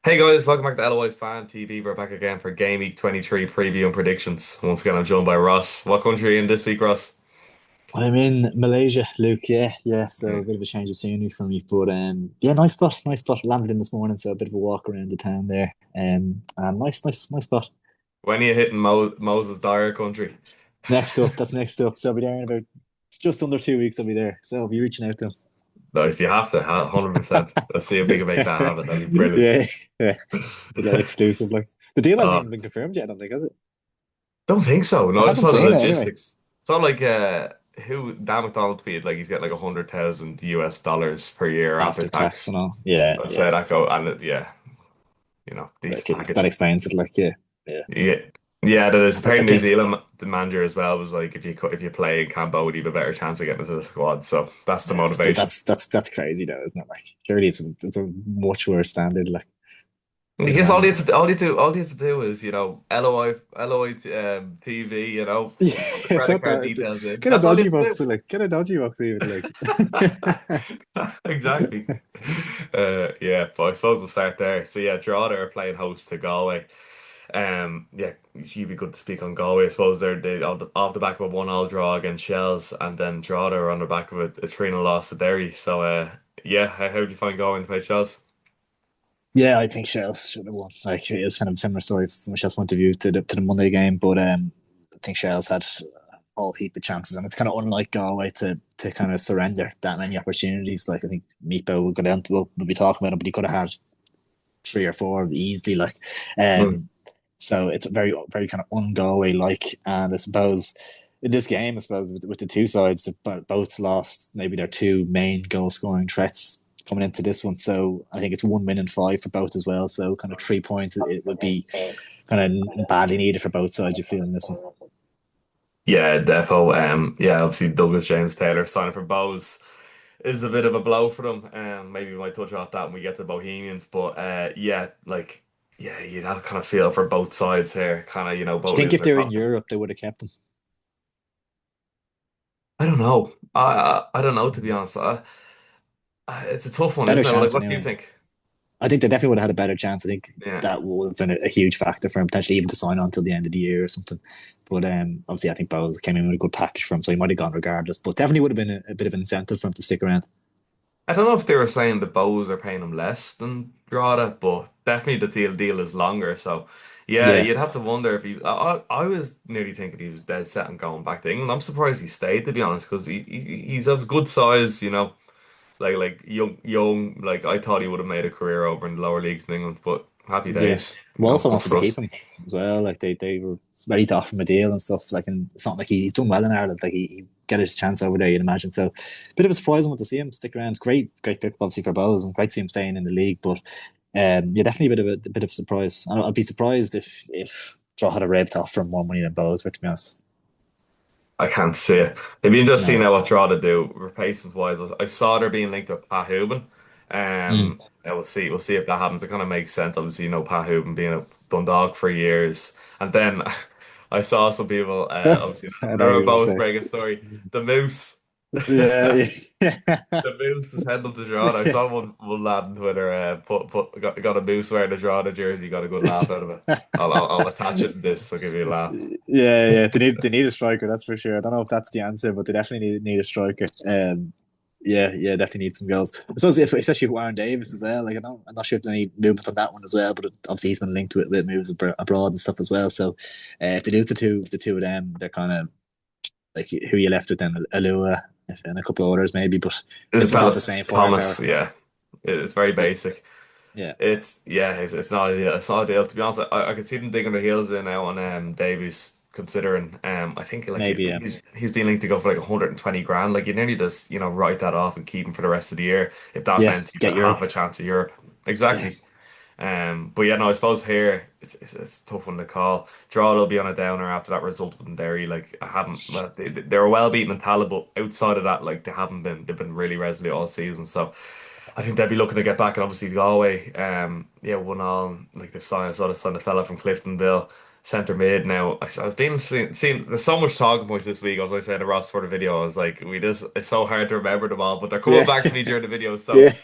Hey guys, welcome back to LOI Fan TV. We're back again for Gameweek 23 preview and predictions. Once again, I'm joined by Ross. What country are you in this week, Ross? I'm in Malaysia, Luke. Yeah, yeah. So Hmm. a bit of a change of scenery for me, but yeah, nice spot, nice spot. Landed in this morning, so a bit of a walk around the town there. And nice spot. When are you hitting Moses Dyer country? Next up, that's next up. So I'll be there in about just under 2 weeks. I'll be there, so I'll be reaching out to Nice, you have to, 100%. Let's see if we can make that happen. That'd be him. brilliant. Yeah, yeah. We'll get an exclusive. Like the deal hasn't Uh, even been confirmed yet. I don't think, has it? don't think so. I No, I just haven't saw the seen it anyway. logistics. It's not like who Dan McDonald tweeted like he's getting like 100,000 US dollars per year after After tax tax. and all. Yeah, I yeah. said that So go and yeah, decent like that package. explains it. Like yeah. Yeah, yeah. There's I apparently New think Zealand the manager as well was like if you play in Cambodia, you have a better chance of getting into the squad. So that's the But motivation. that's crazy though, isn't it? Like, surely it's a much worse standard. Like, I'd Because imagine. all you have to do is LOI TV, Yeah, put the it's credit not card that details in. kind of That's all you dodgy have box. to Like, kind of dodgy box even. Like, do. Exactly. Yeah, but I suppose we'll start there. So yeah, Drogheda are playing host to Galway. Yeah, you'd be good to speak on Galway. I suppose they off the back of a 1-1 draw against Shells, and then Drogheda are on the back of a 3-0 loss to Derry. So yeah, how do you find going to play Shells? yeah, I think Shells should have won. Like, it was kind of a similar story from Shells' point of view to the Monday game, but I think Shells had a whole heap of chances, and it's kind of unlike Galway to kind of surrender that many opportunities. Like, I think Meepo will go down. We'll be talking about it, but he could have had three or four easily. Like, Mm. um, so it's very very kind of un-Galway like, and I suppose in this game, I suppose with the two sides, that both lost maybe their two main goal scoring threats coming into this one. So I think it's 1 win and five for both as well. So kind of 3 points it would be kind of badly needed for both sides. You feel in this one. Yeah, defo. Yeah, obviously Douglas James Taylor signing for Bows is a bit of a blow for them. Maybe we might touch off that when we get to Bohemians, but yeah, like yeah, you'd have to kind of feel for both sides here. Kind of, Do you both think losing if their they were in confidence. Europe, they would have kept them? I don't know. I don't know to be honest. It's a tough one, Better isn't it? Like, chance what do you anyway. think? I think they definitely would have had a better chance. I think Yeah. that would have been a huge factor for him, potentially even to sign on till the end of the year or something. But obviously, I think Bowles came in with a good package for him, so he might have gone regardless. But definitely would have been a bit of an incentive for him to stick around. I don't know if they were saying the Bows are paying him less than Drogheda, but definitely the deal is longer. So, yeah, Yeah, you'd have to wonder if he. I was nearly thinking he was dead set on going back to England. I'm surprised he stayed, to be honest, because he's of good size, like young. Like I thought he would have made a career over in the lower leagues in England, but happy yeah. days, Walsall good wanted to for keep us. him as well. Like they were ready to offer him a deal and stuff. Like, and it's not like he's done well in Ireland. Like he get his chance over there, you'd imagine. So, bit of a surprise one to see him stick around. It's great pick obviously for Bowes, and great to see him staying in the league. But yeah, definitely a bit of a surprise. I'd be surprised if Draw had a raved off for more money than Bowes, but to be honest, I can't see it. It'd be interesting no. now what Drogheda do replacements wise. I saw they're being linked with Pat Hooban. Mm. Yeah, we'll see if that happens. It kind of makes sense. Obviously, Pat Hooban being a Dundalk for years, and then I saw some people. Obviously, I know what another you're gonna Bows say. Break story. The Moose. Yeah, yeah. The Moose is heading up to Drogheda. I saw one lad on Twitter got a Moose wearing a Drogheda jersey. Got a good laugh out of it. I'll attach it in this. I'll give you a laugh. Yeah. They need a striker, that's for sure. I don't know if that's the answer, but they definitely need a striker. Yeah, definitely need some goals. I suppose if especially with Warren Davis as well. Like, I'm not sure if there's any movement on that one as well, but obviously he's been linked with moves abroad and stuff as well. So if they lose the two of them, they're kind of like, who you left with then, Alua and a couple of others maybe, but it's not the That's same firepower. Thomas. Yeah, it's very Yeah, basic. yeah, It's not ideal. It's not ideal. To be honest, I could see them digging their heels in now on Davies, considering I think like maybe. Yeah, he's been linked to go for like 120 grand. Like you nearly just write that off and keep him for the rest of the year if that yeah. meant you Get got half Europe. a chance of Europe. Yeah, Exactly. But yeah, no, I suppose here it's a tough one to call. Draw will be on a downer after that result with Derry. Like I haven't, well, they were well beaten in Tala, but outside of that, like they haven't been. They've been really resolute all season. So. I think they'd be looking to get back, and obviously Galway, yeah, 1-1. Like they've signed, I saw they signed a fella from Cliftonville, centre mid. Now I've been seeing there's so much talking points this week. I was like saying a Ross for the video. I was like, it's so hard to remember them all, but they're coming Yeah, back to me during the video. So yeah,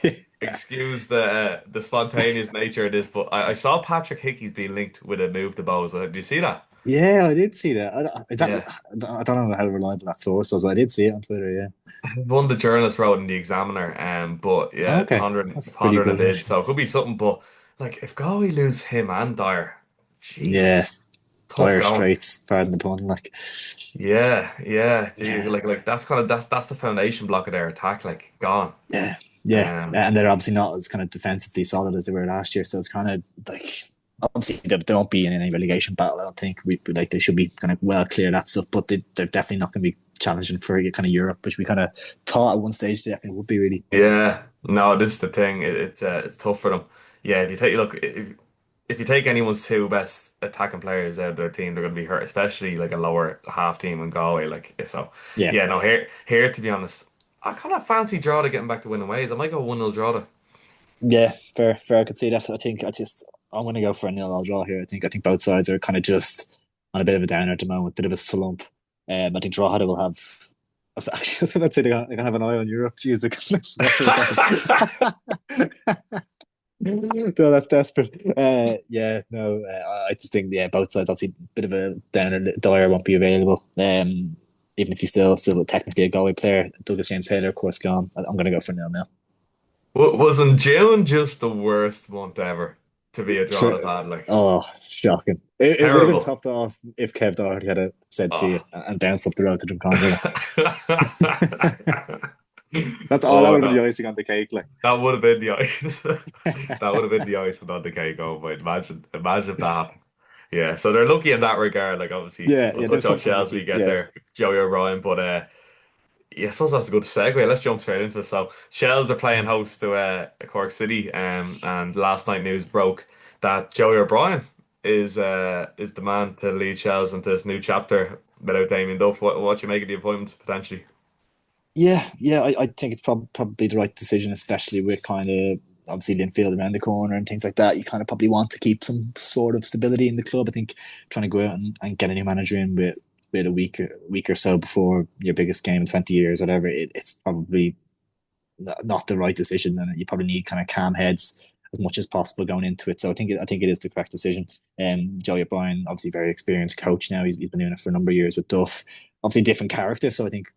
excuse the spontaneous nature of this, but I saw Patrick Hickey's being linked with a move to Bows. Do you see that? yeah. I did see that. Yeah. I don't know how reliable that source was, but I did see it on Twitter. Yeah. One the journalist wrote in the Examiner, but yeah, Okay, that's pretty pondering a good bid, actually. so it could be something. But like, if Galway lose him and Dyer, Yeah, Jesus, tough dire going. straits. Pardon the pun. Like, Yeah, yeah, yeah, like that's kind of that's the foundation block of their attack, like gone. yeah, yeah. Um, And they're obviously not as kind of defensively solid as they were last year. So it's kind of like obviously they won't be in any relegation battle. I don't think like they should be kind of well clear of that stuff. But they're definitely not going to be challenging for kind of Europe, which we kind of thought at one stage they definitely would be really. yeah, no, this is the thing. It's tough for them. Yeah, if you take look, if you take anyone's two best attacking players out of their team, they're going to be hurt, especially like a lower half team in Galway. Like so, Yeah, yeah. No, here to be honest, I kind of fancy Drogheda getting back to winning ways. I might go 1-0 Drogheda. yeah, fair, fair. I could see that. I think I'm going to go for a nil-all draw here. I think both sides are kind of just on a bit of a downer at the moment, bit of a slump. I think Drogheda will have. Actually, I was going to say they can have an eye on Europe. Jeez, they can lost for a second. No, that's desperate. Yeah, no, I just think yeah, both sides obviously a bit of a downer. Dyer won't be available. Even if he's still technically a Galway player, Douglas James Taylor, of course, gone. I'm going to go for nil now. Wasn't June just the worst month ever to be a Drogheda Sure. fan? Like Oh, shocking! It would have been terrible. topped off if Kev Doherty had said see Oh. you and bounced up the road to Drumcondra. That's all. That Oh would have been no. the icing on the cake. Like, That would have been the ice. That would have been the ice without the cake. Oh, but imagine if that happened. Yeah, so they're lucky in that regard. Like obviously, yeah, we'll yeah, there touch was on something Shells we lucky. get Yeah, there, Joey O'Brien. But yeah, I suppose that's a good segue. Let's jump straight into it. So Shells are playing host to Cork City, and last night news broke that Joey O'Brien is the man to lead Shells into this new chapter without Damien Duff. What you make of the appointment potentially? yeah. I think it's probably the right decision, especially with kind of obviously Linfield around the corner and things like that. You kind of probably want to keep some sort of stability in the club. I think trying to go out and get a new manager in with a week or so before your biggest game in 20 years, whatever, it's probably not the right decision, and you probably need kind of calm heads as much as possible going into it. So I think it is the correct decision. Joey O'Brien, obviously very experienced coach now. He's been doing it for a number of years with Duff. Obviously different character, so I think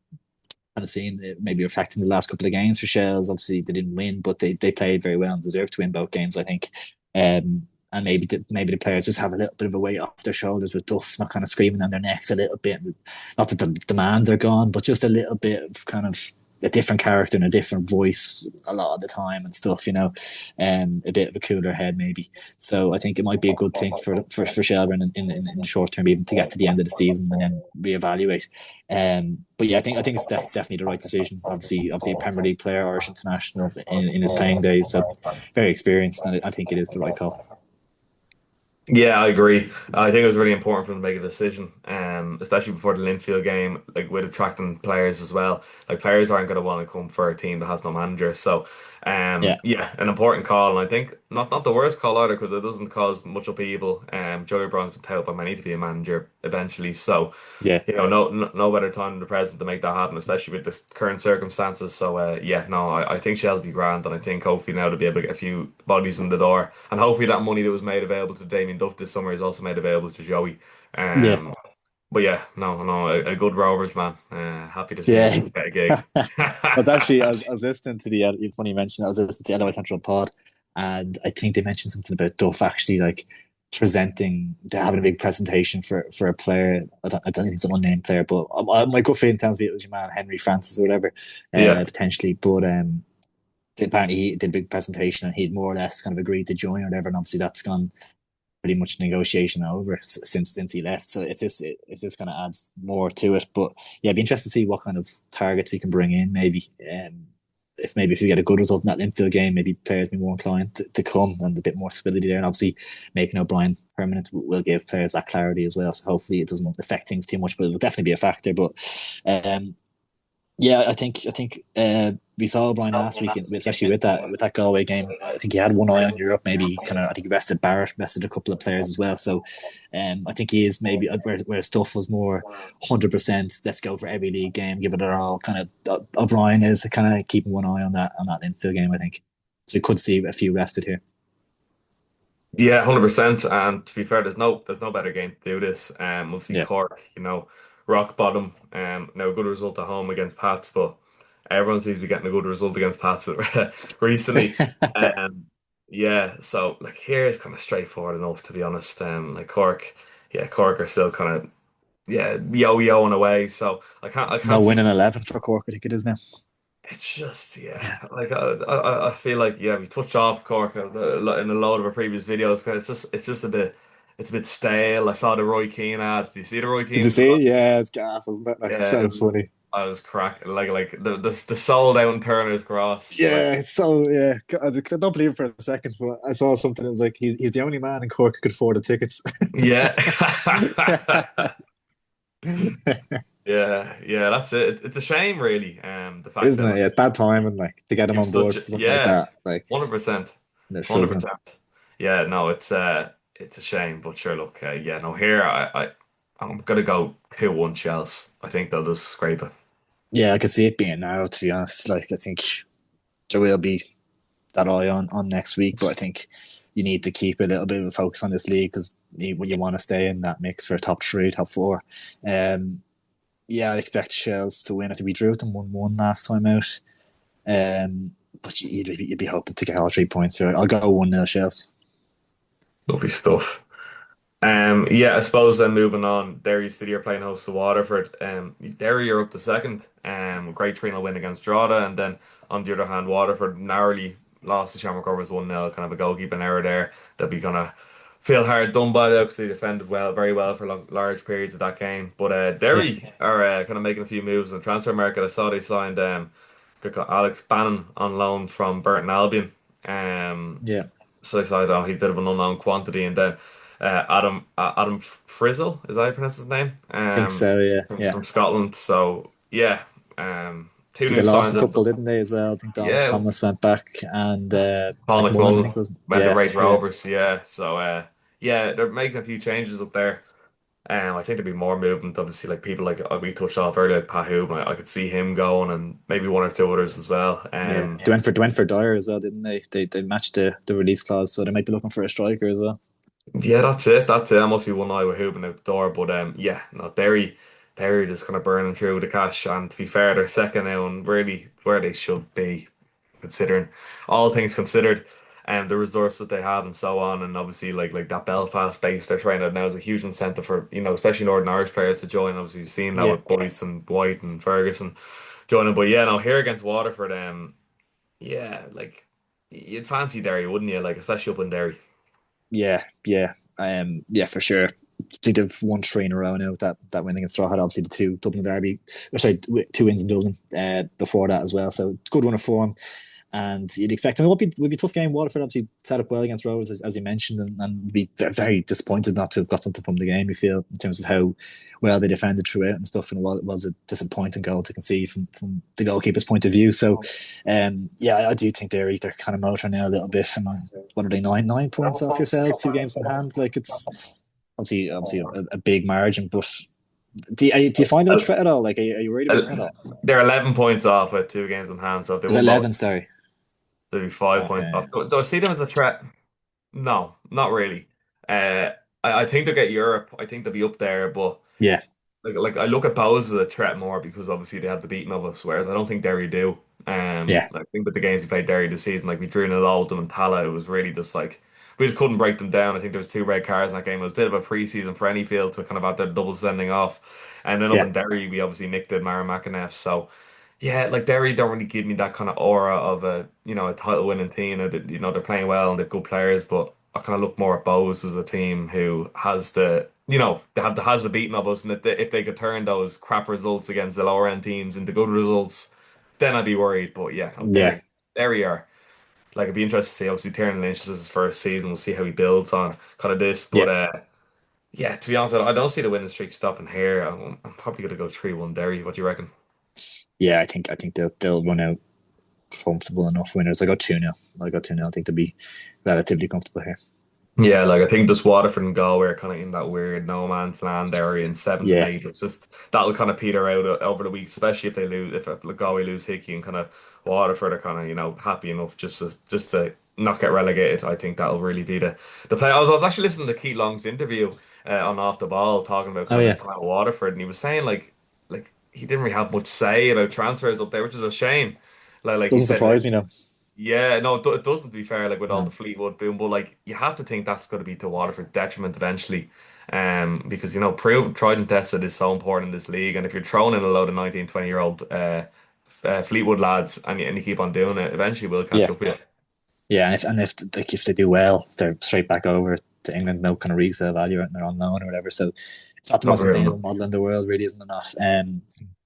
kind of seeing it maybe reflecting the last couple of games for Shells. Obviously they didn't win, but they played very well and deserved to win both games, I think. And maybe the players just have a little bit of a weight off their shoulders with Duff not kind of screaming on their necks a little bit. Not that the demands are gone, but just a little bit of kind of a different character and a different voice a lot of the time and stuff, a bit of a cooler head maybe. So I think it might be a good thing for Shelbourne in the short term, even to get to the end of the season and then reevaluate. But yeah, I think it's definitely the right decision. Obviously a Premier League player, Irish international in his playing days, so very experienced, and I think it is the right call. Yeah, I agree. I think it was really important for them to make a decision, especially before the Linfield game, like with attracting players as well. Like players aren't going to want to come for a team that has no manager. So, Yeah, yeah, an important call, and I think not the worst call either because it doesn't cause much upheaval. Joey Brown's been touted by many to be a manager eventually, so yeah, no better time than the present to make that happen, especially with the current circumstances. So, yeah, no, I think Shell's be grand, and I think hopefully now to be able to get a few bodies in the door, and hopefully that money that was made available to Damien Duff this summer is also made available to Joey. yeah, But yeah, no, a good Rovers man. Happy to see yeah. him get a gig. But actually, I was listening to it's funny you mentioned I was listening to the LOI Central pod, and I think they mentioned something about Duff actually like presenting, having a big presentation for a player. I don't think it's an unnamed player, but my gut feeling tells me it was your man Henry Francis or whatever, Yeah, potentially. But apparently he did a big presentation and he'd more or less kind of agreed to join or whatever, and obviously that's gone pretty much negotiation over since he left. So it's just kind of adds more to it. But yeah, it'd be interesting to see what kind of targets we can bring in. Maybe if we get a good result in that Linfield game, maybe players be more inclined to come and a bit more stability there. And obviously making O'Brien permanent will give players that clarity as well. So hopefully it doesn't affect things too much, but it will definitely be a factor. But yeah, I think we saw O'Brien last week, especially with that Galway game. I think he had one eye on Europe. Maybe kind of. I think he rested Barrett, rested a couple of players as well. So, I think he is maybe where stuff was more 100%. Let's go for every league game, give it our all. Kind of O'Brien is kind of keeping one eye on that infield game. I think so. We could see a few rested here. Yeah, 100%. And to be fair, there's no better game to do this. Obviously Yeah. Cork, rock bottom. Now a good result at home against Pats, but everyone seems to be getting a good result against Pats recently. Um, yeah, so like here is kind of straightforward enough to be honest. Like Cork, yeah, Cork are still kind of yo-yo in a way. So I can't No see. winning 11 for Cork. I think it is now. It's just, yeah, like I feel like, yeah, we touched off Cork in a lot of our previous videos. 'Cause it's just a bit stale. I saw the Roy Keane ad. Did you see the Roy Did you Keane see? ad? Yeah, it's gas, isn't it? Like Yeah, so funny. I was cracking like the sold out Turner's Cross. Like, Yeah, it's so yeah. I don't believe it for a second, but I saw something that was like he's the only man in Cork who could afford the tickets. yeah, yeah, that's it. It's a shame, really. The fact Isn't that it? like Yeah, it's bad timing, like to get him you've on such board a, for something like yeah, that. Like 100%, they're hundred struggling. percent. Yeah, no, it's a shame, but sure, look, yeah, no, here I'm gonna go 2-1 Chelsea. I think they'll just scrape it. Yeah, I could see it being now. To be honest, like I think there will be that eye on next week, but I think you need to keep a little bit of a focus on this league because you want to stay in that mix for top three, top four. Um, yeah, I expect Shells to win. I think we drew with them 1-1 last time out. But you'd be hoping to get all 3 points here. I'll go 1-0 Shells. Lovely stuff. Yeah, I suppose then moving on, Derry City are playing host to Waterford. Derry are up to second. Great 3-0 win against Drogheda, and then on the other hand, Waterford narrowly lost to Shamrock Rovers 1-0, kind of a goalkeeping error there. They'll be gonna feel hard done by that because they defended very well for large periods of that game. But Yeah, Derry are kind of making a few moves in the transfer market. I saw they signed Alex Bannon on loan from Burton Albion. Um, yeah, so I thought he's a bit of an unknown quantity, and then Adam Frizzle, is that how you pronounce his name? I think so. Yeah, yeah. From Scotland. So yeah, two They new lost a signings. couple, didn't they, as well? I think Donald Yeah, Thomas went back and Paul McMullen, I think McMullen was. went to Yeah, Raid yeah, Rovers. Yeah, so yeah, they're making a few changes up there. I think there'd be more movement. Obviously, like people like we touched off earlier, like Pahoon. I could see him going, and maybe one or two others as well. yeah. They went for Dyer as well, didn't they? They matched the release clause, so they might be looking for a striker as well. Yeah, that's it. That's it. That must be one eye with Hoobin out the door. But yeah, no, Derry just kind of burning through the cash. And to be fair, they're second now and really where they should be, considering all things considered, and the resources they have and so on. And obviously, like that Belfast base they're trying out now is a huge incentive for especially Northern Irish players to join. Obviously, you've seen that Yeah, with Boyce and White and Ferguson joining. But yeah, no, here against Waterford, yeah, like you'd fancy Derry, wouldn't you? Like especially up in Derry. yeah, yeah. Yeah, for sure. I think they've won three in a row now. That win against Drogheda, obviously the two Dublin Derby, or sorry, two wins in Dublin before that as well. So good run of form. And you'd expect, I mean, it would be a tough game. Waterford obviously set up well against Rovers, as you mentioned, and would be very disappointed not to have got something from the game, you feel, in terms of how well they defended throughout and stuff. And it was a disappointing goal to concede from the goalkeeper's point of view. So, yeah, I do think they're kind of motoring now a little bit. And what are they, nine points off yourselves, 2 games in hand? Like, it's obviously a big margin, but do you find them a threat at all? Like, are you worried about them at all? They're 11 points off with 2 games in hand, so if they Is it won both, 11? Sorry. they'd be 5 points Okay. off. Do I see them as a threat? No, not really. Uh, I think they'll get Europe. I think they'll be up there, but Yeah. like I look at Bowes as a threat more because obviously they have the beating of us, whereas I don't think Derry do. Yeah. I think with the games we played Derry this season, like we drew nil all with them and Tala, it was really just like we just couldn't break them down. I think there was two red cards in that game. It was a bit of a pre-season for any field to kind of have their double sending off. And then up Yeah. in Derry, we obviously nicked the Mara McAneff. So yeah, like Derry don't really give me that kind of aura of a title winning team. They're playing well and they've good players, but I kind of look more at Bows as a team who has has the beating of us, and if they could turn those crap results against the lower end teams into good results, then I'd be worried. But yeah, no, Yeah. Derry are like it'd be interesting to see. Obviously, Tiernan Lynch this is his first season. We'll see how he builds on kind of this. Yeah. But yeah, to be honest, I don't see the winning streak stopping here. I'm probably gonna go 3-1 Derry. What do you reckon? Yeah, I think they'll run out. comfortable enough winners. I got 2-0. I got 2-0. I think they'll be relatively comfortable here. Yeah, like I think just Waterford and Galway are kind of in that weird no man's land area in seventh and Yeah, eighth. It's just that'll kind of peter out over the weeks, especially if they lose, if Galway lose Hickey and kind of Waterford are kind of happy enough just to not get relegated. I think that'll really be the play. I was actually listening to Keith Long's interview on Off the Ball talking about oh kind of his yeah, time at Waterford, and he was saying like he didn't really have much say about transfers up there, which is a shame. Like he doesn't said, like surprise me though. yeah, no, it doesn't, to be fair, like with all No. the Fleetwood boom, but like you have to think that's going to be to Waterford's detriment eventually. Because prove tried and tested is so important in this league, and if you're throwing in a load of 19, 20-year-old Fleetwood lads and you keep on doing it, eventually we'll catch Yeah, up with you. yeah, and if like if they do well, they're straight back over to England. No kind of resale value, and they're on loan or whatever. So it's not the Not most really. sustainable model in the world, really, isn't it? Not,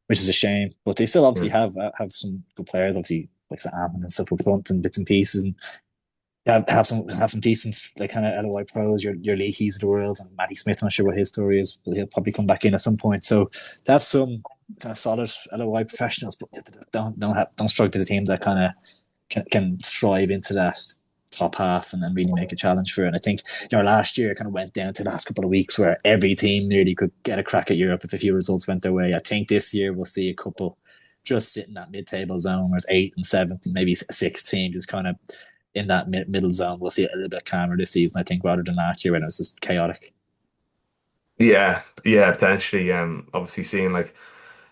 which is a shame. But they still obviously Yeah. have some good players, obviously like Sam and stuff up front and bits and pieces, and have some decent like kind of LOI pros, your Leahy's of the world, and Matty Smith. I'm not sure what his story is, but he'll probably come back in at some point. So to have some kind of solid LOI professionals, but don't strike as a team that kind of can strive into that top half and then really make a challenge for it. And I think last year it kind of went down to the last couple of weeks where every team nearly could get a crack at Europe if a few results went their way. I think this year we'll see a couple just sit in that mid-table zone, whereas eighth and seventh, and maybe a sixth team just kind of in that middle zone. We'll see it a little bit calmer this season, I think, rather than last year when it was just chaotic. Yeah, yeah, potentially. Obviously seeing like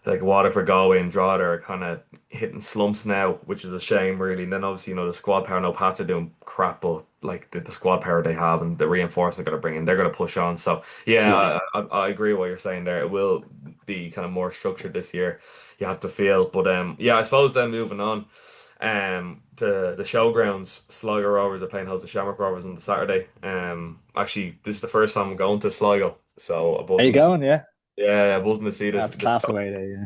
Waterford, Galway, and Drogheda are kind of hitting slumps now, which is a shame, really. And then obviously, the squad power. No, Pats are doing crap, but like the squad power they have and the reinforcements they're going to bring in, they're going to push on. So Yeah, yeah, I agree with what you're saying there. It will be kind of more structured this year. You have to feel, but yeah, I suppose then moving on. To the showgrounds, Sligo Rovers are playing host to Shamrock Rovers on the Saturday. Actually, this is the first time I'm going to Sligo, so I'm are you buzzing to going? Yeah, yeah, buzzing to see that's this. class away there.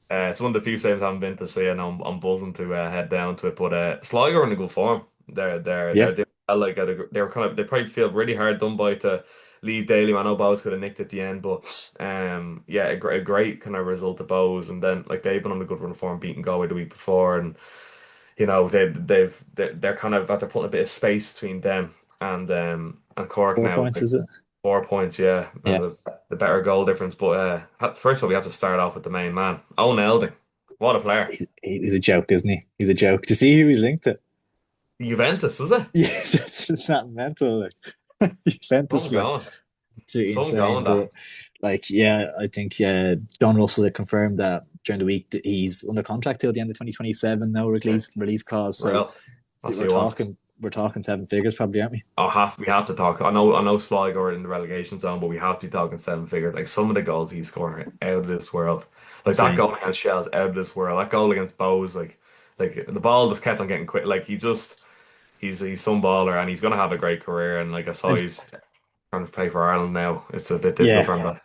Yeah, It's one of the few stadiums I haven't been to, so yeah, no, I'm buzzing to head down to it. But Sligo are in a good form. They're yeah. doing well, like they were kind of they probably feel really hard done by to leave Daily. I know Bows could have nicked at the end, but yeah, a great kind of result to Bows, and then like they've been on a good run of form, beating Galway the week before, and they're kind of after putting a bit of space between them and Cork 4 now. points Like, is it? 4 points, yeah, and Yeah, the better goal difference. But first of all, we have to start off with the main man, Owen Elding. What a player! he's a joke, isn't he? He's a joke. To see who he's linked to. Juventus, is it? Yeah, it's not mental. Juventus, Some like, going, absolutely some insane. going But that. like, yeah, I think John Russell had confirmed that during the week that he's under contract till the end of 2027. No Yeah, release clause. where So else? That's what we're you want. talking we're talking seven figures, probably, aren't we? We have to talk. I know Sligo are in the relegation zone, but we have to be talking seven figures. Like some of the goals he's scoring are out of this world. Like that Insane. goal against Shell's out of this world. That goal against Bows, like the ball just kept on getting quick. Like he's some baller and he's gonna have a great career. And like I saw And he's trying to play for Ireland now. It's a bit difficult yeah, for him. But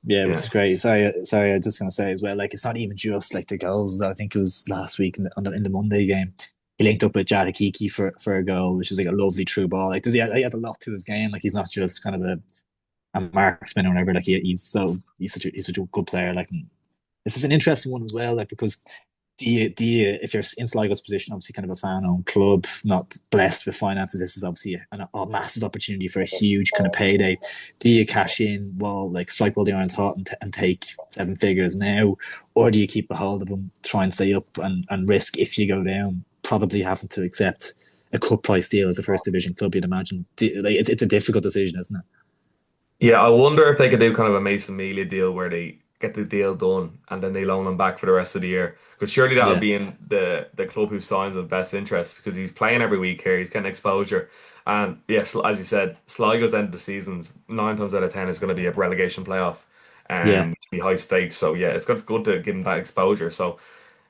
yeah, which yeah, is great. Sorry, I was just gonna say as well. Like, it's not even just like the goals. I think it was last week in the Monday game. He linked up with Jadakiki for a goal, which is like a lovely through ball. Like, he has a lot to his game. Like, he's not just kind of a marksman or whatever. Like, he's such a good player. Like, this is an interesting one as well. Like, because do you if you're in Sligo's position, obviously kind of a fan-owned club, not blessed with finances, this is obviously a massive opportunity for a huge kind of payday. Do you cash in, well, like strike while the iron's hot and take seven figures now, or do you keep a hold of them, try and stay up and risk if you go down, probably having to accept a cut price deal as a first division club? You'd imagine like it's a difficult decision, isn't it? yeah. I wonder if they could do kind of a Mason Melia deal where they get the deal done and then they loan him back for the rest of the year. Because surely that'll Yeah, be in the club who signs with best interest because he's playing every week here. He's getting exposure. And yes, as you said, Sligo's end of the seasons, 9 times out of 10 is going to be a relegation playoff yeah. and be high stakes. So yeah, it's good to give him that exposure. So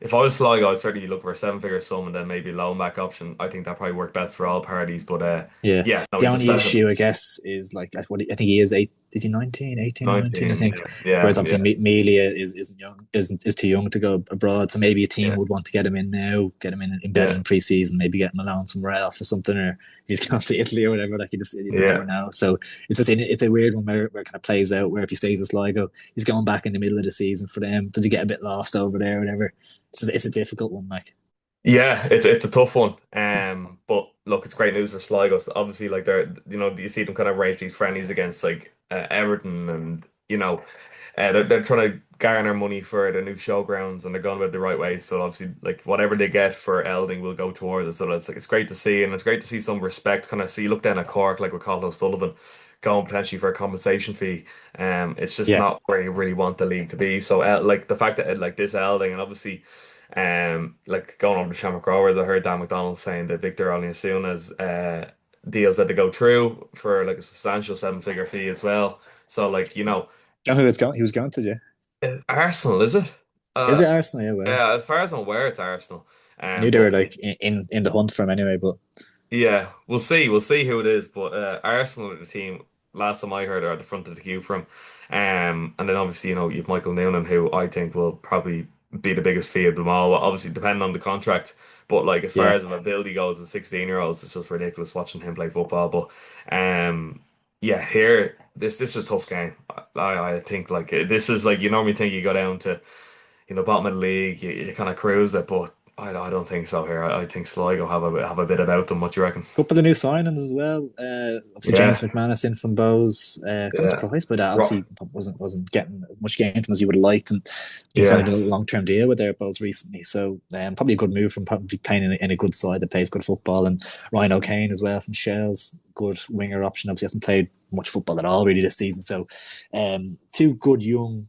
if I was Sligo, I'd certainly look for a seven-figure sum and then maybe a loan back option. I think that probably worked best for all parties. But Yeah. yeah, no, The he's a only special issue, I guess, is like what I think he is eight. Is he 19, 18 or 19? I 19. think. Yeah, yeah, Whereas obviously yeah, Melia isn't young, is too young to go abroad. So maybe a team yeah, would want to get him in now, get him in embedded yeah, in pre-season, maybe get him alone somewhere else or something, or he's gone to Italy or whatever. Like, you never yeah. know. So it's a weird one where it kind of plays out. Where if he stays at Sligo, he's going back in the middle of the season for them. Does he get a bit lost over there or whatever? It's a difficult one, like. Yeah, it's a tough one. But look, it's great news for Sligo. So obviously, like they're you see them kind of range these friendlies against like Everton, and they're trying to garner money for the new showgrounds, and they're going about it the right way. So obviously, like whatever they get for Elding will go towards it. So it's great to see, and it's great to see some respect. Kind of see, look down at Cork, like with Colin O'Sullivan, going potentially for a compensation fee. It's just Yeah, not where you really want the league to be. So like the fact that like this Elding, and obviously. Like going on to Shamrock Rovers, I heard Dan McDonald saying that Victor only as soon as deals about to go through for like a substantial seven-figure fee as well. So like do you know who it's going? He was going to, yeah. Arsenal is it? Is Uh, it Arsenal? Yeah, well, yeah, as far as I'm aware, it's Arsenal. I knew they were But like in the hunt for him anyway. But yeah, we'll see. We'll see who it is. But Arsenal are the team. Last time I heard, are at the front of the queue from. And then obviously you've Michael Noonan, who I think will probably be the biggest fee of them all. Obviously, depending on the contract. But like as far yeah, as ability goes, as 16-year-olds, it's just ridiculous watching him play football. But yeah, here this is a tough game. I think like this is like you normally think you go down to bottom of the league, you kind of cruise it, but I don't think so here. I think Sligo have a bit about them. What do you reckon? couple of new signings as well. Obviously Yeah, James McManus in from Bowes. Kind of yeah, surprised by that. Ro- Obviously wasn't getting as much game time as you would have liked, and he signed yeah. a long term deal with their Bowes recently. So probably a good move from probably playing in a good side that plays good football. And Ryan O'Kane as well from Shells, good winger option. Obviously hasn't played much football at all really this season. So two good young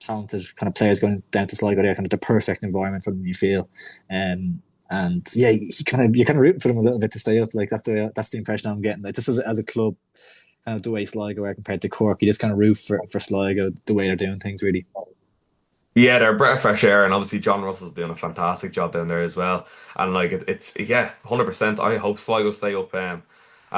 talented kind of players going down to Sligo there, kind of the perfect environment for them, you feel. And yeah, you're kind of rooting for them a little bit to stay up. Like that's the impression I'm getting. Like this is as a club, kind of the way Sligo are compared to Cork. You just kind of root for Sligo the way they're doing things, really. Yeah, they're a breath of fresh air, and obviously John Russell's doing a fantastic job down there as well. And like it's yeah, 100%. I hope Sligo stay up. And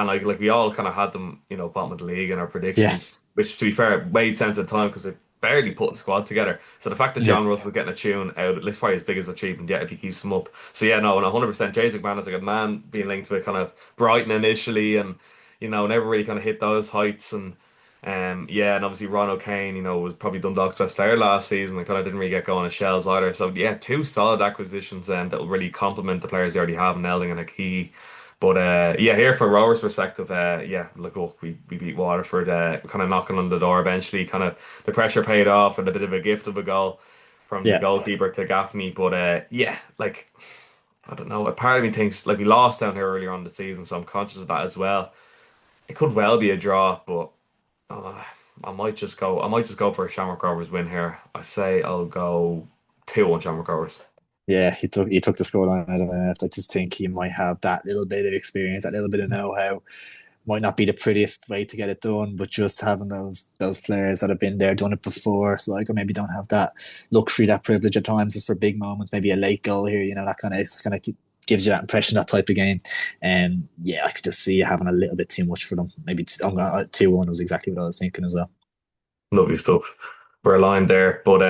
like we all kind of had them, bottom of the league in our Yeah, predictions, which to be fair made sense at the time because they barely put the squad together. So the fact that yeah, John Russell's getting a tune out, it's probably as big as achievement yet if he keeps them up. So yeah, no, and 100%. Jason McManus, like a man being linked with kind of Brighton initially, and never really kind of hit those heights and. Yeah, and obviously Ron O'Kane, was probably Dundalk's best player last season and kind of didn't really get going at Shells either. So yeah, two solid acquisitions that will really complement the players they already have in Elding and a key. But yeah, here from Rovers' perspective, yeah, look, we beat Waterford, kind of knocking on the door eventually. Kind of the pressure paid off and a bit of a gift of a goal from the yeah, goalkeeper to Gaffney. But yeah, like I don't know, a part of me thinks like we lost down here earlier on in the season, so I'm conscious of that as well. It could well be a draw, but. Uh, I might just go. I might just go for a Shamrock Rovers win here. I say I'll go 2-1 Shamrock Rovers. yeah. He took the scoreline out of it. I just think he might have that little bit of experience, that little bit of know how. Might not be the prettiest way to get it done, but just having those players that have been there, done it before, so like or maybe don't have that luxury, that privilege at times, just for big moments, maybe a late goal here, that kind of gives you that impression, that type of game. And yeah, I could just see having a little bit too much for them. Maybe 2-1 was exactly what I was thinking as well. Lovely stuff. We're aligned there. But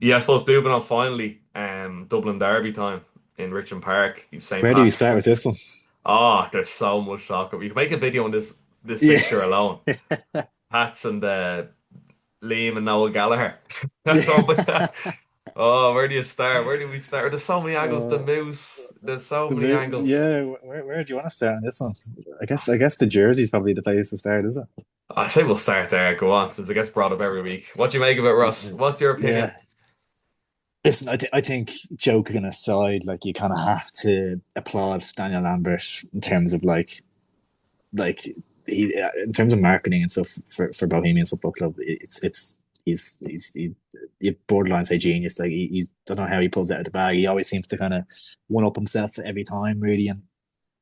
yeah, I suppose moving on finally, Dublin Derby time in Richmond Park. You've St. Where do we start with Patrick's. this one? There's so much talk. We can make a video on this Yeah. fixture alone. Pats and Liam and Noel Gallagher. Yeah. Oh, where do you start? Where do we start? There's so many angles. The uh, Moose. There's so many angles. yeah, where do you want to start on this one? I guess the jersey's probably the place to start, is it? I say we'll start there. Go on, since it gets brought up every week. What do you make of it, Ross? What's your opinion? Yeah. Listen, I think joking aside, like you kind of have to applaud Daniel Lambert in terms of like in terms of marketing and stuff for Bohemians Football Club. You borderline say genius. Like he's don't know how he pulls it out of the bag. He always seems to kind of one up himself every time, really, and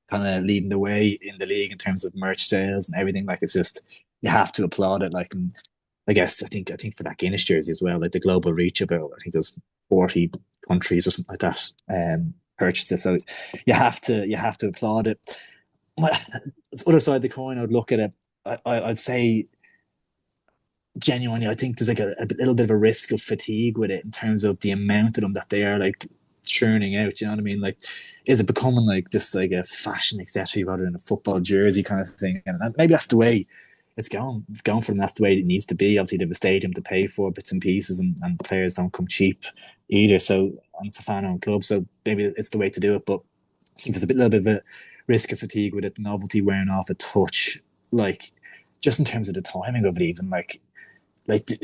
kind of leading the way in the league in terms of merch sales and everything. Like it's just you have to applaud it. Like and I guess I think for that Guinness jersey as well, like the global reach of it, I think it was 40 countries or something like that purchased it. So you have to applaud it. Well, the other side of the coin, I'd look at it. I'd say genuinely, I think there's like a little bit of a risk of fatigue with it in terms of the amount of them that they are like churning out. You know what I mean? Like, is it becoming like just like a fashion accessory rather than a football jersey kind of thing? And maybe that's the way it's going for them. That's the way it needs to be. Obviously, they have a stadium to pay for bits and pieces, and players don't come cheap either. So, and it's a fan-owned club, so maybe it's the way to do it. But I think there's a little bit of a risk of fatigue with it, the novelty wearing off a touch, like just in terms of the timing of it, even like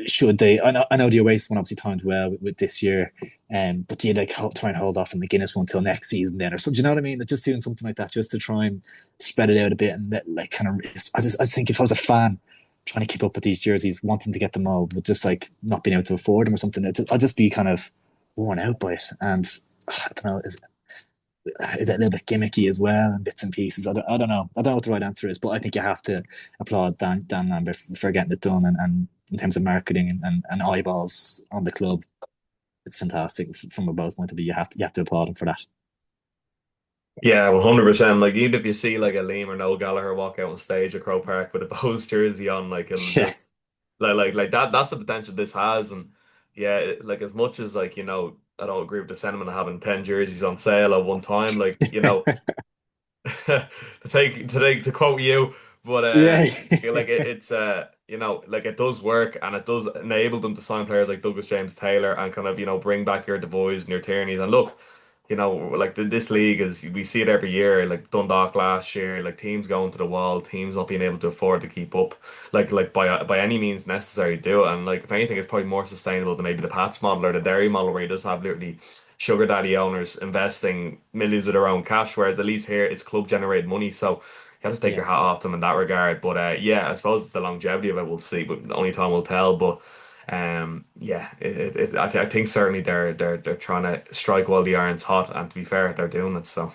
should they? I know the Oasis one obviously timed well with this year, but do you like try and hold off on the Guinness one till next season then, or something? Do you know what I mean? Like, just doing something like that just to try and spread it out a bit and like kind of. I just think if I was a fan trying to keep up with these jerseys, wanting to get them all, but just like not being able to afford them or something, I'd just be kind of worn out by it. And I don't know, is it a little bit gimmicky as well and bits and pieces? I don't know. I don't know what the right answer is, but I think you have to applaud Dan Lambert for getting it done and in terms of marketing and eyeballs on the club, it's fantastic from a both point of view. You have to applaud him for that. Yeah, 100%. Like even if you see like a Liam or Noel Gallagher walk out on stage at Croke Park with a Bows jersey on, like it'll Yeah, just like that. That's the potential this has, and yeah, like as much as like I don't agree with the sentiment of having 10 jerseys on sale at one time. Like to quote you, but yeah, I feel like it's like it does work and it does enable them to sign players like Douglas James Taylor and kind of bring back your Devoys and your Tierneys and look. Like this league is, we see it every year, like Dundalk last year, like teams going to the wall, teams not being able to afford to keep up, like by any means necessary to do it. And like if anything, it's probably more sustainable than maybe the Pats model or the Derry model, where you just have literally sugar daddy owners investing millions of their own cash, whereas at least here it's club generated money. So you have to take yeah. your hat off to them in that regard. But yeah, I suppose the longevity of it we'll see, but only time will tell. But yeah, I think certainly they're trying to strike while the iron's hot, and to be fair, they're doing it. So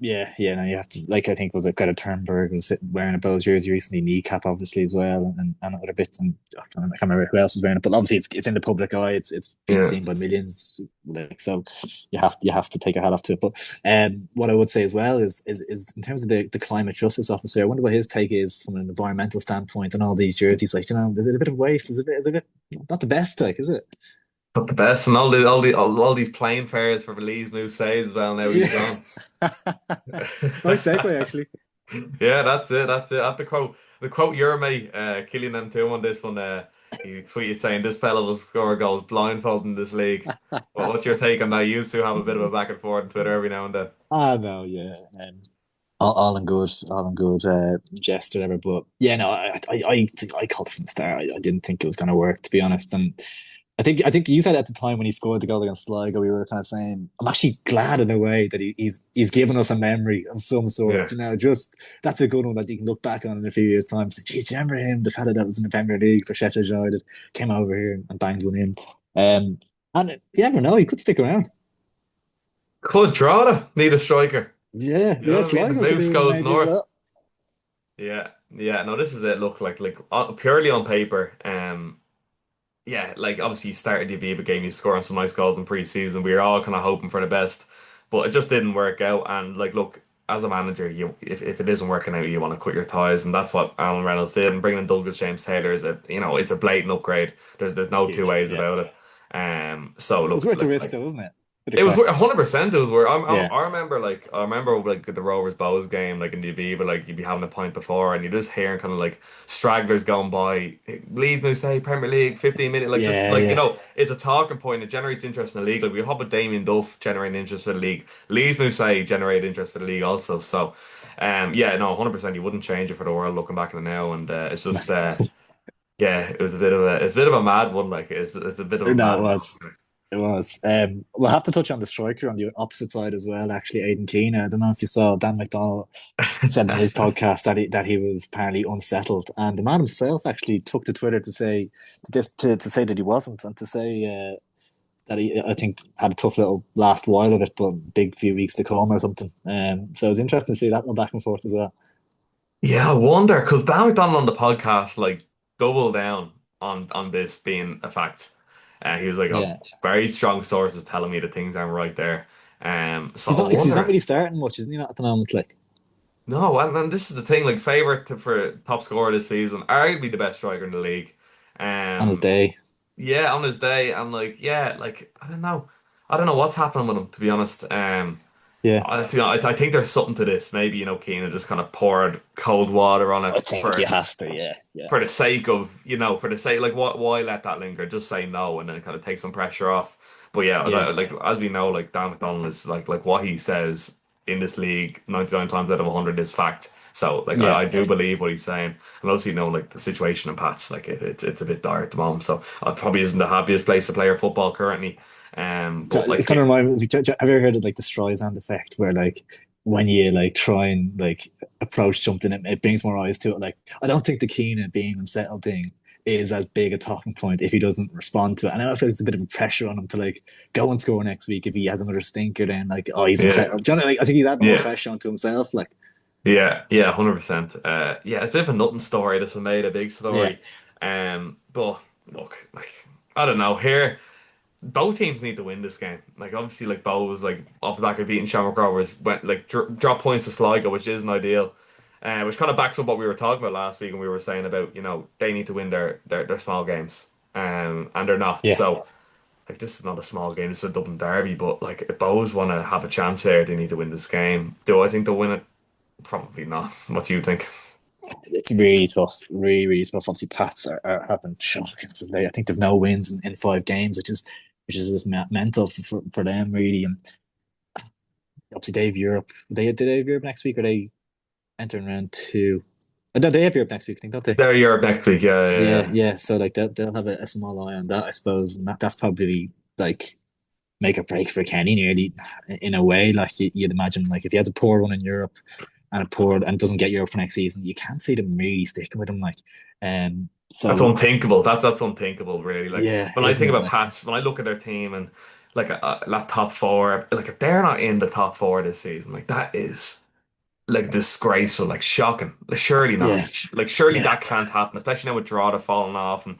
Yeah, yeah, no, you have to like I think was it Greta Thunberg was wearing a Bowes jersey recently, kneecap obviously as well, and other bits, and I can't remember who else was wearing it, but obviously it's in the public eye, it's being yeah, seen by millions, like so you have to take a hat off to it. But what I would say as well is in terms of the climate justice officer, I wonder what his take is from an environmental standpoint and all these jerseys, like is it a bit of waste? Is it not the best, like is it? but the best and all these plane fares for Belize Mousset as well. Now he's Yeah, gone. nice segue actually. Yeah, that's it. That's it. I have to quote your mate, Killian M2 on this one. He tweeted saying this fella will score goals blindfolded in this league. What's your take on that? You used to have a bit of a back and forth on Twitter every now and then. Ah, no, yeah. All in good jest or whatever. But yeah, no, I called it from the start. I didn't think it was going to work, to be honest. And I think you said at the time when he scored the goal against Sligo, we were kind of saying, I'm actually glad in a way that he's given us a memory of some sort. Yeah. Just that's a good one that you can look back on in a few years' time. Say, gee, do you remember him, the fella that was in the Premier League for Sheffield United, came over here and banged one in. Um, and you never know, he could stick around. Could Drogheda need a striker? Yeah, You know yeah, what I mean? The Sligo could moose do goes maybe as north. well. Yeah, yeah. No, this is it. Look, like purely on paper. Yeah, like obviously you started the Aviva game, you scoring some nice goals in pre-season. We were all kind of hoping for the best, but it just didn't work out. And like, look, as a manager, if it isn't working out, you want to cut your ties, and that's what Alan Reynolds did. And bringing in Douglas James Taylor is it's a blatant upgrade. There's no two Huge, ways yeah. about it. So It was look, worth the like risk like though, wasn't it? Bit of it was crack. 100%. It was where Yeah. I remember like the Rovers Bows game, like in the Aviva, like you'd be having a pint before and you just hearing kind of like stragglers going by, leave Mousset Premier League 15 minutes, like just Yeah, like yeah. it's a talking point. It generates interest in the league. Like we hope with Damien Duff generating interest for the league, Leeds Mousset generate interest for the league also. So, yeah, no, 100%. You wouldn't change it for the world looking back at it now, and it's just yeah, it was a bit of a mad one. Like it's a bit of a No, it mad was. one. It was. We'll have to touch on the striker on the opposite side as well, actually, Aidan Keane. I don't know if you saw Dan McDonnell said in his podcast that he was apparently unsettled. And the man himself actually took to Twitter to say to say that he wasn't and to say that he I think had a tough little last while of it, but big few weeks to come or something. So it was interesting to see that one back and forth as well. Yeah, I wonder because Dan McDonald on the podcast like doubled down on this being a fact. He was like, "Oh, Yeah. very strong sources telling me that things aren't right there." So He's I not because he's wonder. not really starting much, isn't he? Not at the moment, like No, and this is the thing. Like, favorite for top scorer this season, arguably the best striker in the league. on his Um, day. yeah, on his day, and like, yeah, like I don't know what's happening with him to be honest. Yeah, I think there's something to this. Maybe, Keane just kind of poured cold water on I it think he has to. Yeah, yeah, for the sake of, for the sake, like, why let that linger? Just say no and then kind of take some pressure off. But yeah, yeah, like as we know, like Dan McDonnell is like what he says in this league 99 times out of 100 is fact. So like yeah. I do believe what he's saying. And obviously, like the situation in Pats, like it's a bit dire at the moment. So it probably isn't the happiest place to play your football currently. So But it like kind of reminds me. Have you ever heard of like the Streisand effect, where like when you like try and like approach something, it brings more eyes to it. Like I don't think the Keane being unsettled thing is as big a talking point if he doesn't respond to it. And I feel it's a bit of a pressure on him to like go and score next week if he has another stinker. Then like, oh, he's yeah, unsettled. Do you know, like, I think he's adding more yeah. pressure onto himself. Like, Yeah, 100%. Yeah, it's a bit of a nothing story. This one made a big yeah, story. But look, like I don't know. Here, both teams need to win this game. Like obviously, like Bow was like off the back of beating Shamrock Rovers, went like drop points to Sligo, which isn't ideal. Which kind of backs up what we were talking about last week, and we were saying about they need to win their small games, and they're not. yeah. So like this is not a small game. This is a Dublin derby, but like if Bows want to have a chance here, they need to win this game. Do I think they'll win it? Probably not. What do you think? It's really tough, really, really tough. Obviously, Pats are having shocking as of late. I think they've no wins in 5 games, which is just mental for them really. And obviously, they have Europe. They have Europe next week? Or are they entering round two? No, they have Europe next week, I think, don't they? They're Europe next week. Yeah, yeah, Yeah, yeah. yeah. So like they'll have a small eye on that, I suppose, and that's probably like make a break for Kenny nearly in a way. Like you'd imagine, like if he has a poor one in Europe and a poor and doesn't get Europe for next season, you can't see them really sticking with him. Like, That's so unthinkable. That's unthinkable, really. Like yeah, when I isn't think it? about Like, Pats, when I look at their team and like that top four, like if they're not in the top four this season, like that is like disgraceful, like shocking. Like, surely not. yeah, Like surely yeah. that can't happen, especially now with Drogheda falling off and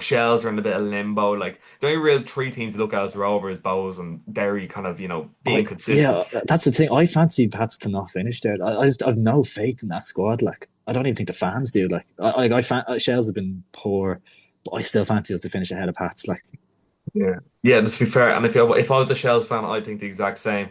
Shells are in a bit of limbo. Like the only real three teams to look at is Rovers, Bows, and Derry, kind of being Yeah, consistent. that's the thing. I fancy Pats to not finish there. I just I've no faith in that squad. Like, I don't even think the fans do. Like, Shells have been poor, but I still fancy us to finish ahead of Pats. Like, Yeah. Yeah, to be fair, and if I was a Shells fan, I'd think the exact same.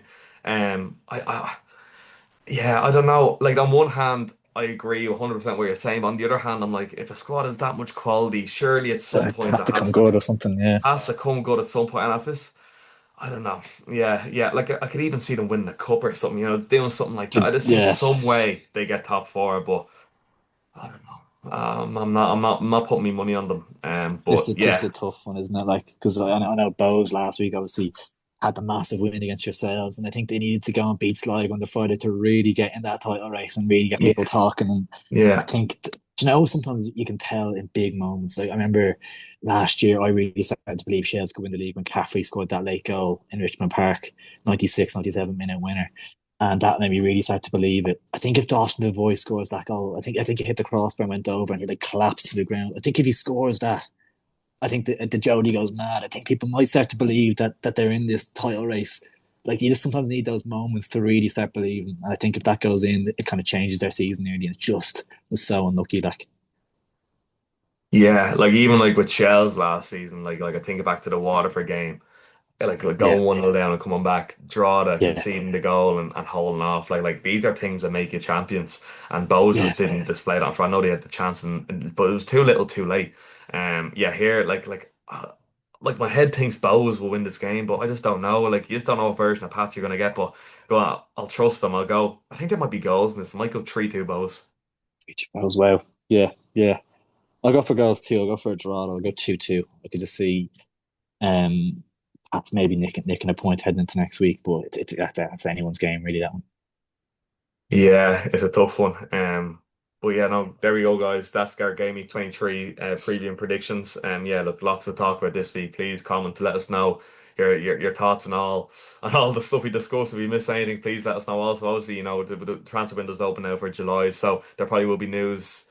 Yeah, I don't know. Like on one hand, I agree 100% what you're saying. On the other hand, I'm like, if a squad has that much quality, surely at some I point have it to come has to good or something. Yeah, has to come good at some point. And if it's, I don't know. Yeah, yeah. Like I could even see them winning a cup or something. Doing something like that. I just think yeah. some way they get top four, but I don't know. I'm not putting my money on them. This But is this yeah, is a tough one, isn't it? Like, because I know Bows last week obviously had the massive win against yourselves, and I think they needed to go and beat Sligo on the Friday to really get in that title race and really get people yeah, talking. And I yeah, think, sometimes you can tell in big moments. Like I remember last year, I really started to believe Shels could win the league when Caffrey scored that late goal in Richmond Park, 96, 97 minute winner. And that made me really start to believe it. I think if Dawson Devoy scores that goal, I think he hit the crossbar and went over and he like collapsed to the ground. I think if he scores that, I think the Jody goes mad. I think people might start to believe that they're in this title race. Like you just sometimes need those moments to really start believing. And I think if that goes in, it kind of changes their season nearly. And it's just was so unlucky. Like, yeah. Like even like with Shells last season, like I think back to the Waterford game. Like yeah, going 1-0 down and coming back, Drogheda yeah, conceding the goal and holding off. Like these are things that make you champions. And Bose yeah. just didn't display that. For I know they had the chance, but it was too little, too late. Yeah, here like my head thinks Bose will win this game, but I just don't know. Like you just don't know what version of Pats you're gonna get. But go on, I'll trust them. I'll go. I think there might be goals in this. It might go 3-2 Bose. That was well. Yeah, yeah. I'll go for goals too. I'll go for a draw. I'll go 2-2. I could just see um Pats maybe nicking a point heading into next week, but that's anyone's game really. That one. Yeah, it's a tough one. But yeah, no, there we go, guys. That's our Gameweek 23 preview and predictions. Yeah, look, lots to talk about this week. Please comment to let us know your thoughts and all the stuff we discussed. If we miss anything, please let us know. Also, obviously, the transfer window's open now for July, so there probably will be news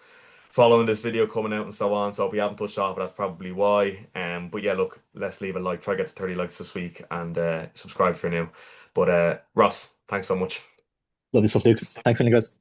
following this video coming out and so on. So if we haven't touched off, that's probably why. But yeah, look, let's leave a like. Try to get to 30 likes this week and subscribe for now. But Ross, thanks so much. Lovely stuff, Luke. Thanks, for guys.